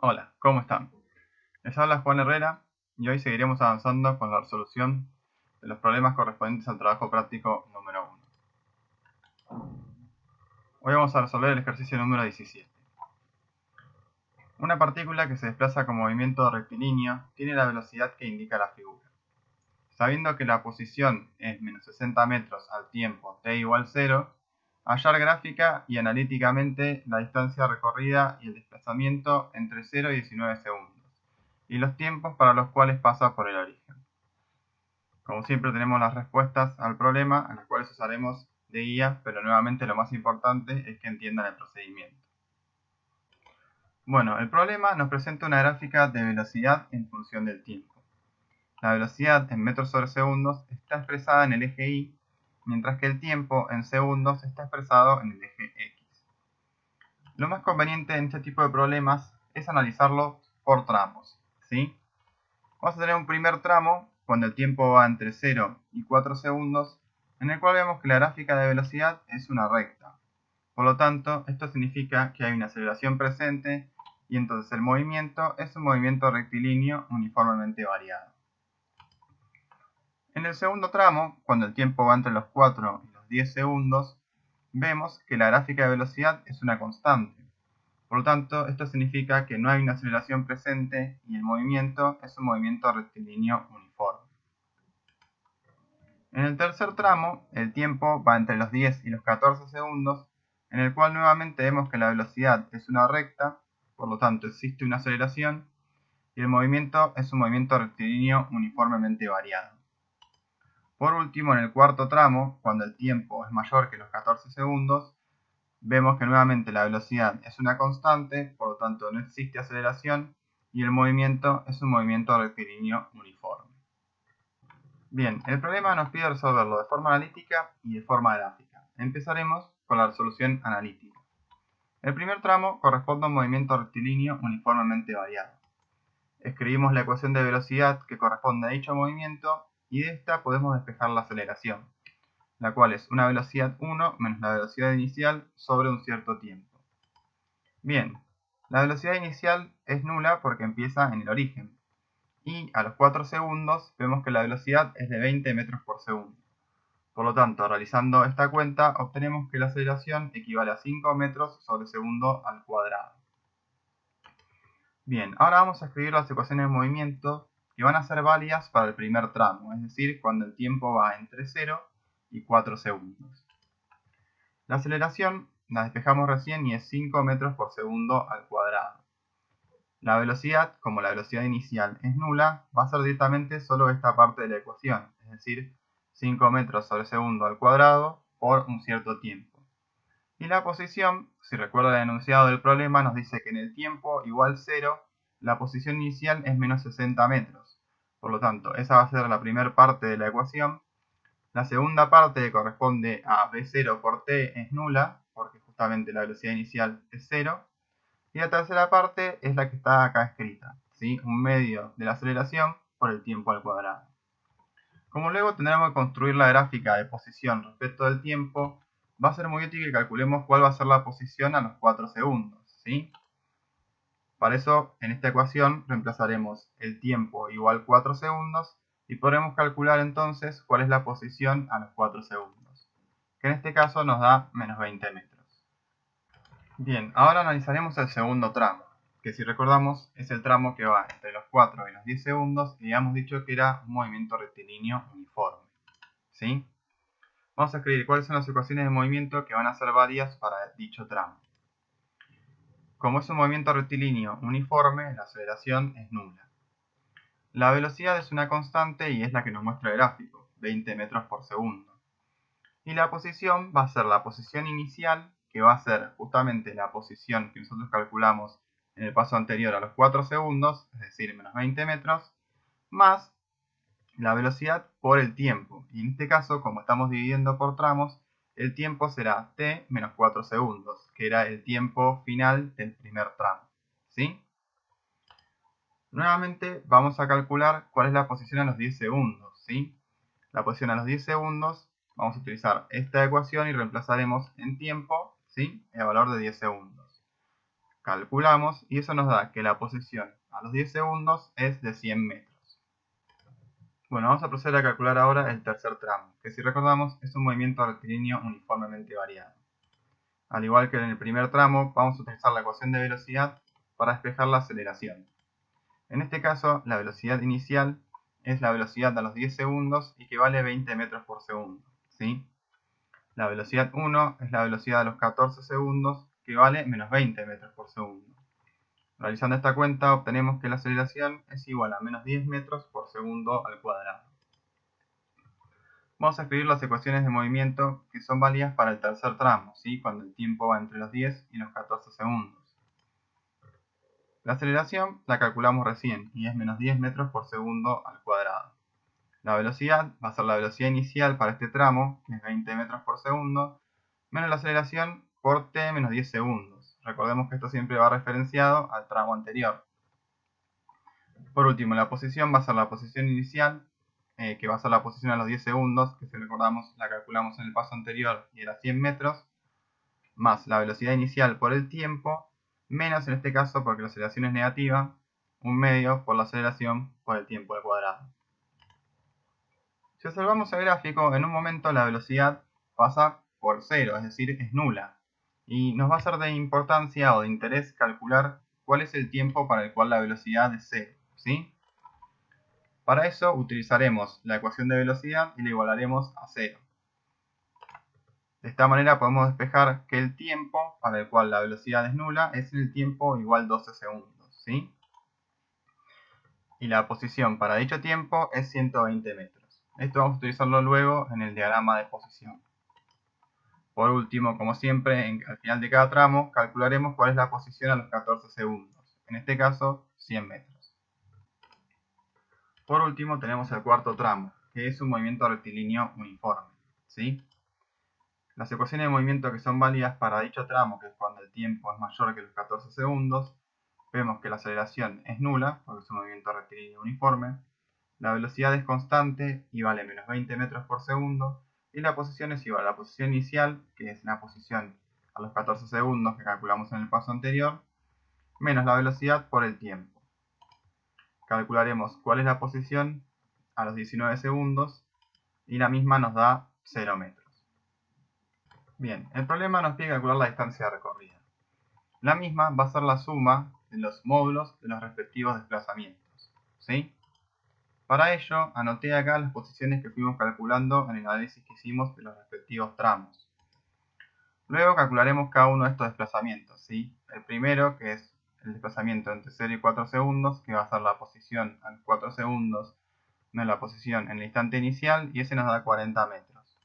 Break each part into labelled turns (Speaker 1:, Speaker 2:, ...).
Speaker 1: Hola, ¿cómo están? Les habla Juan Herrera y hoy seguiremos avanzando con la resolución de los problemas correspondientes al trabajo práctico número 1. Hoy vamos a resolver el ejercicio número 17. Una partícula que se desplaza con movimiento rectilíneo tiene la velocidad que indica la figura. Sabiendo que la posición es menos 60 metros al tiempo t igual 0, hallar gráfica y analíticamente la distancia recorrida y el desplazamiento entre 0 y 19 segundos, y los tiempos para los cuales pasa por el origen. Como siempre tenemos las respuestas al problema, a las cuales usaremos de guía, pero nuevamente lo más importante es que entiendan el procedimiento. Bueno, el problema nos presenta una gráfica de velocidad en función del tiempo. La velocidad en metros sobre segundos está expresada en el eje Y, mientras que el tiempo en segundos está expresado en el eje X. Lo más conveniente en este tipo de problemas es analizarlo por tramos, ¿sí? Vamos a tener un primer tramo cuando el tiempo va entre 0 y 4 segundos, en el cual vemos que la gráfica de velocidad es una recta. Por lo tanto, esto significa que hay una aceleración presente y entonces el movimiento es un movimiento rectilíneo uniformemente variado. En el segundo tramo, cuando el tiempo va entre los 4 y los 10 segundos, vemos que la gráfica de velocidad es una constante. Por lo tanto, esto significa que no hay una aceleración presente y el movimiento es un movimiento rectilíneo uniforme. En el tercer tramo, el tiempo va entre los 10 y los 14 segundos, en el cual nuevamente vemos que la velocidad es una recta, por lo tanto existe una aceleración, y el movimiento es un movimiento rectilíneo uniformemente variado. Por último, en el cuarto tramo, cuando el tiempo es mayor que los 14 segundos, vemos que nuevamente la velocidad es una constante, por lo tanto no existe aceleración, y el movimiento es un movimiento rectilíneo uniforme. Bien, el problema nos pide resolverlo de forma analítica y de forma gráfica. Empezaremos con la resolución analítica. El primer tramo corresponde a un movimiento rectilíneo uniformemente variado. Escribimos la ecuación de velocidad que corresponde a dicho movimiento y de esta podemos despejar la aceleración, la cual es una velocidad 1 menos la velocidad inicial sobre un cierto tiempo. Bien, la velocidad inicial es nula porque empieza en el origen, y a los 4 segundos vemos que la velocidad es de 20 metros por segundo. Por lo tanto, realizando esta cuenta, obtenemos que la aceleración equivale a 5 metros sobre segundo al cuadrado. Bien, ahora vamos a escribir las ecuaciones de movimiento que van a ser válidas para el primer tramo, es decir, cuando el tiempo va entre 0 y 4 segundos. La aceleración la despejamos recién y es 5 metros por segundo al cuadrado. La velocidad, como la velocidad inicial es nula, va a ser directamente solo esta parte de la ecuación, es decir, 5 metros sobre segundo al cuadrado por un cierto tiempo. Y la posición, si recuerda el enunciado del problema, nos dice que en el tiempo igual 0, la posición inicial es menos 60 metros. Por lo tanto, esa va a ser la primera parte de la ecuación. La segunda parte, que corresponde a v0 por t, es nula, porque justamente la velocidad inicial es 0. Y la tercera parte es la que está acá escrita, ¿sí? Un medio de la aceleración por el tiempo al cuadrado. Como luego tendremos que construir la gráfica de posición respecto del tiempo, va a ser muy útil que calculemos cuál va a ser la posición a los 4 segundos, ¿sí? Para eso, en esta ecuación reemplazaremos el tiempo igual 4 segundos y podremos calcular entonces cuál es la posición a los 4 segundos, que en este caso nos da menos 20 metros. Bien, ahora analizaremos el segundo tramo, que si recordamos es el tramo que va entre los 4 y los 10 segundos y habíamos dicho que era un movimiento rectilíneo uniforme, ¿sí? Vamos a escribir cuáles son las ecuaciones de movimiento que van a ser válidas para dicho tramo. Como es un movimiento rectilíneo uniforme, la aceleración es nula. La velocidad es una constante y es la que nos muestra el gráfico, 20 metros por segundo. Y la posición va a ser la posición inicial, que va a ser justamente la posición que nosotros calculamos en el paso anterior a los 4 segundos, es decir, menos 20 metros, más la velocidad por el tiempo. Y en este caso, como estamos dividiendo por tramos, el tiempo será t menos 4 segundos, que era el tiempo final del primer tramo, ¿sí? Nuevamente vamos a calcular cuál es la posición a los 10 segundos, ¿sí? La posición a los 10 segundos, vamos a utilizar esta ecuación y reemplazaremos en tiempo, ¿sí? El valor de 10 segundos. Calculamos y eso nos da que la posición a los 10 segundos es de 100 metros. Bueno, vamos a proceder a calcular ahora el tercer tramo, que si recordamos es un movimiento rectilíneo uniformemente variado. Al igual que en el primer tramo, vamos a utilizar la ecuación de velocidad para despejar la aceleración. En este caso, la velocidad inicial es la velocidad a los 10 segundos y que vale 20 metros por segundo, ¿sí? La velocidad 1 es la velocidad a los 14 segundos, que vale menos 20 metros por segundo. Realizando esta cuenta, obtenemos que la aceleración es igual a menos 10 metros por segundo al cuadrado. Vamos a escribir las ecuaciones de movimiento que son válidas para el tercer tramo, ¿sí? Cuando el tiempo va entre los 10 y los 14 segundos. La aceleración la calculamos recién y es menos 10 metros por segundo al cuadrado. La velocidad va a ser la velocidad inicial para este tramo, que es 20 metros por segundo, menos la aceleración por t menos 10 segundos. Recordemos que esto siempre va referenciado al tramo anterior. Por último, la posición va a ser la posición inicial, que va a ser la posición a los 10 segundos, que si recordamos la calculamos en el paso anterior y era 100 metros, más la velocidad inicial por el tiempo, menos en este caso, porque la aceleración es negativa, un medio por la aceleración por el tiempo al cuadrado. Si observamos el gráfico, en un momento la velocidad pasa por cero, es decir, es nula. Y nos va a ser de importancia o de interés calcular cuál es el tiempo para el cual la velocidad es cero, ¿sí? Para eso utilizaremos la ecuación de velocidad y la igualaremos a cero. De esta manera podemos despejar que el tiempo para el cual la velocidad es nula es el tiempo igual 12 segundos, ¿sí? Y la posición para dicho tiempo es 120 metros. Esto vamos a utilizarlo luego en el diagrama de posición. Por último, como siempre, al final de cada tramo calcularemos cuál es la posición a los 14 segundos. En este caso, 100 metros. Por último, tenemos el cuarto tramo, que es un movimiento rectilíneo uniforme, ¿sí? Las ecuaciones de movimiento que son válidas para dicho tramo, que es cuando el tiempo es mayor que los 14 segundos, vemos que la aceleración es nula, porque es un movimiento rectilíneo uniforme, la velocidad es constante y vale menos 20 metros por segundo, y la posición es igual a la posición inicial, que es la posición a los 14 segundos que calculamos en el paso anterior, menos la velocidad por el tiempo. Calcularemos cuál es la posición a los 19 segundos y la misma nos da 0 metros. Bien, el problema nos pide calcular la distancia recorrida. La misma va a ser la suma de los módulos de los respectivos desplazamientos, ¿sí? Para ello, anoté acá las posiciones que fuimos calculando en el análisis que hicimos de los respectivos tramos. Luego calcularemos cada uno de estos desplazamientos, ¿sí? El primero, que es el desplazamiento entre 0 y 4 segundos, que va a ser la posición a 4 segundos menos la posición en el instante inicial, y ese nos da 40 metros.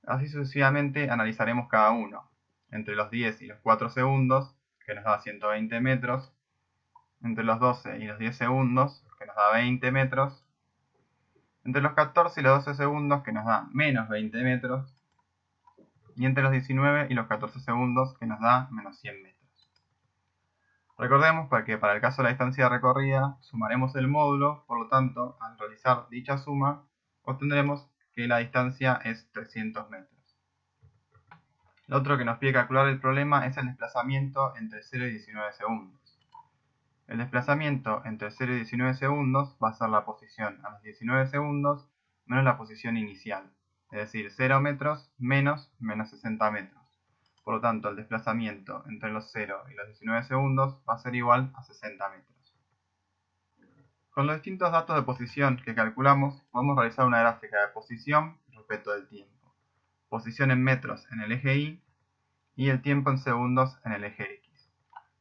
Speaker 1: Así sucesivamente analizaremos cada uno. Entre los 10 y los 4 segundos, que nos da 120 metros. Entre los 12 y los 10 segundos, que nos da 20 metros. Entre los 14 y los 12 segundos, que nos da menos 20 metros. Y entre los 19 y los 14 segundos, que nos da menos 100 metros. Recordemos que para el caso de la distancia recorrida, sumaremos el módulo, por lo tanto, al realizar dicha suma, obtendremos que la distancia es 300 metros. Lo otro que nos pide calcular el problema es el desplazamiento entre 0 y 19 segundos. El desplazamiento entre 0 y 19 segundos va a ser la posición a los 19 segundos menos la posición inicial, es decir, 0 metros menos 60 metros. Por lo tanto, el desplazamiento entre los 0 y los 19 segundos va a ser igual a 60 metros. Con los distintos datos de posición que calculamos, podemos realizar una gráfica de posición respecto del tiempo. Posición en metros en el eje Y y el tiempo en segundos en el eje X.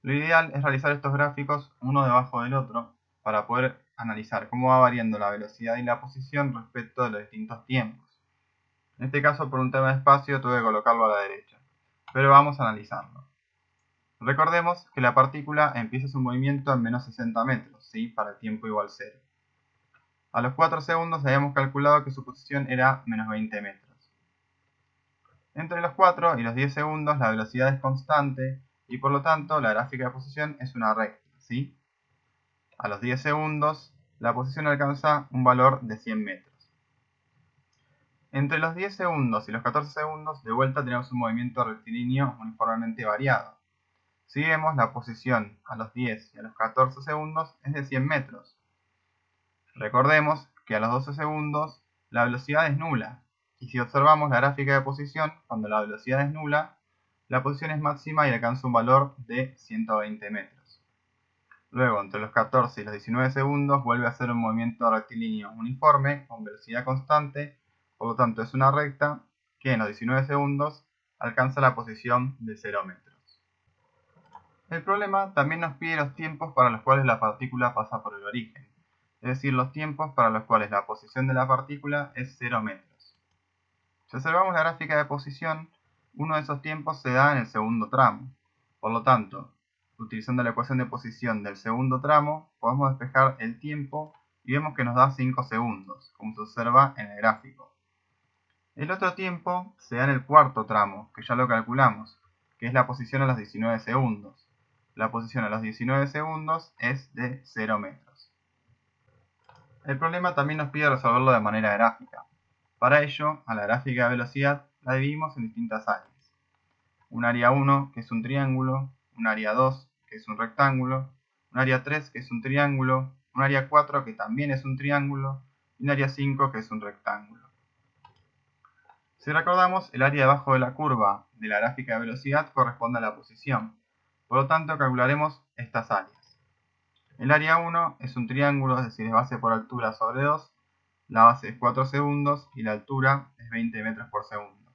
Speaker 1: Lo ideal es realizar estos gráficos uno debajo del otro para poder analizar cómo va variando la velocidad y la posición respecto de los distintos tiempos. En este caso, por un tema de espacio, tuve que colocarlo a la derecha. Pero vamos a analizarlo. Recordemos que la partícula empieza su movimiento en menos 60 metros, ¿sí? Para el tiempo igual 0. A los 4 segundos habíamos calculado que su posición era menos 20 metros. Entre los 4 y los 10 segundos la velocidad es constante y por lo tanto la gráfica de posición es una recta, ¿sí? A los 10 segundos la posición alcanza un valor de 100 metros. Entre los 10 segundos y los 14 segundos de vuelta tenemos un movimiento rectilíneo uniformemente variado. Si vemos, la posición a los 10 y a los 14 segundos es de 100 metros. Recordemos que a los 12 segundos la velocidad es nula, y si observamos la gráfica de posición, cuando la velocidad es nula, la posición es máxima y alcanza un valor de 120 metros. Luego, entre los 14 y los 19 segundos, vuelve a ser un movimiento rectilíneo uniforme con velocidad constante, por lo tanto es una recta que en los 19 segundos alcanza la posición de 0 metros. El problema también nos pide los tiempos para los cuales la partícula pasa por el origen, es decir, los tiempos para los cuales la posición de la partícula es 0 metros. Si observamos la gráfica de posición, uno de esos tiempos se da en el segundo tramo. Por lo tanto, utilizando la ecuación de posición del segundo tramo, podemos despejar el tiempo y vemos que nos da 5 segundos, como se observa en el gráfico. El otro tiempo se da en el cuarto tramo, que ya lo calculamos, que es la posición a los 19 segundos. La posición a los 19 segundos es de 0 metros. El problema también nos pide resolverlo de manera gráfica. Para ello, a la gráfica de velocidad la dividimos en distintas áreas. Un área 1, que es un triángulo, un área 2, que es un rectángulo, un área 3, que es un triángulo, un área 4, que también es un triángulo, y un área 5, que es un rectángulo. Si recordamos, el área debajo de la curva de la gráfica de velocidad corresponde a la posición. Por lo tanto, calcularemos estas áreas. El área 1 es un triángulo, es decir, es base por altura sobre 2, la base es 4 segundos y la altura es 20 metros por segundo.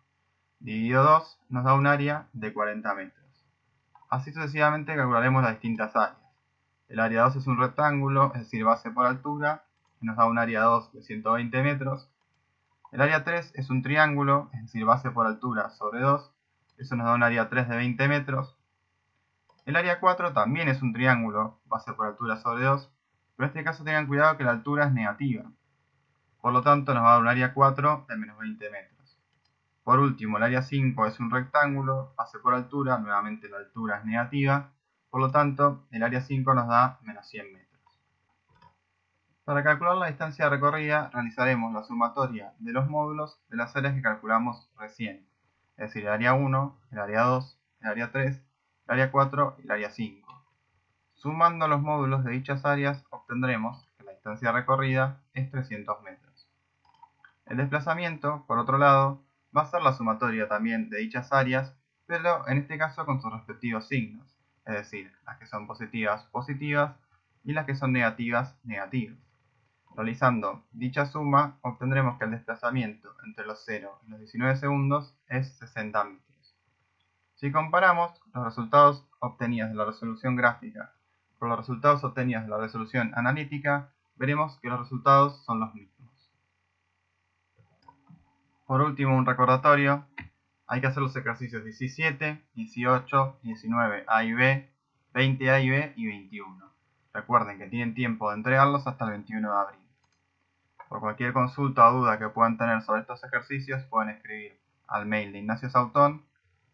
Speaker 1: Dividido 2 nos da un área de 40 metros. Así sucesivamente calcularemos las distintas áreas. El área 2 es un rectángulo, es decir, base por altura, y nos da un área 2 de 120 metros. El área 3 es un triángulo, es decir, base por altura sobre 2, eso nos da un área 3 de 20 metros. El área 4 también es un triángulo, base por altura sobre 2, pero en este caso tengan cuidado que la altura es negativa. Por lo tanto nos va a dar un área 4 de menos 20 metros. Por último, el área 5 es un rectángulo, base por altura, nuevamente la altura es negativa, por lo tanto el área 5 nos da menos 100 metros. Para calcular la distancia recorrida realizaremos la sumatoria de los módulos de las áreas que calculamos recién, es decir, el área 1, el área 2, el área 3, el área 4 y el área 5. Sumando los módulos de dichas áreas obtendremos que la distancia recorrida es 300 metros. El desplazamiento, por otro lado, va a ser la sumatoria también de dichas áreas, pero en este caso con sus respectivos signos, es decir, las que son positivas, positivas y las que son negativas, negativas. Realizando dicha suma, obtendremos que el desplazamiento entre los 0 y los 19 segundos es 60 metros. Si comparamos los resultados obtenidos de la resolución gráfica con los resultados obtenidos de la resolución analítica, veremos que los resultados son los mismos. Por último, un recordatorio, hay que hacer los ejercicios 17, 18, 19 A y B, 20 A y B y 21. Recuerden que tienen tiempo de entregarlos hasta el 21 de abril. Por cualquier consulta o duda que puedan tener sobre estos ejercicios, pueden escribir al mail de Ignacio Sautón,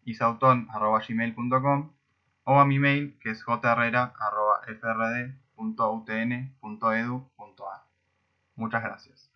Speaker 1: isauton@gmail.com, o a mi mail, que es jherrera@frd.utn.edu.ar. Muchas gracias.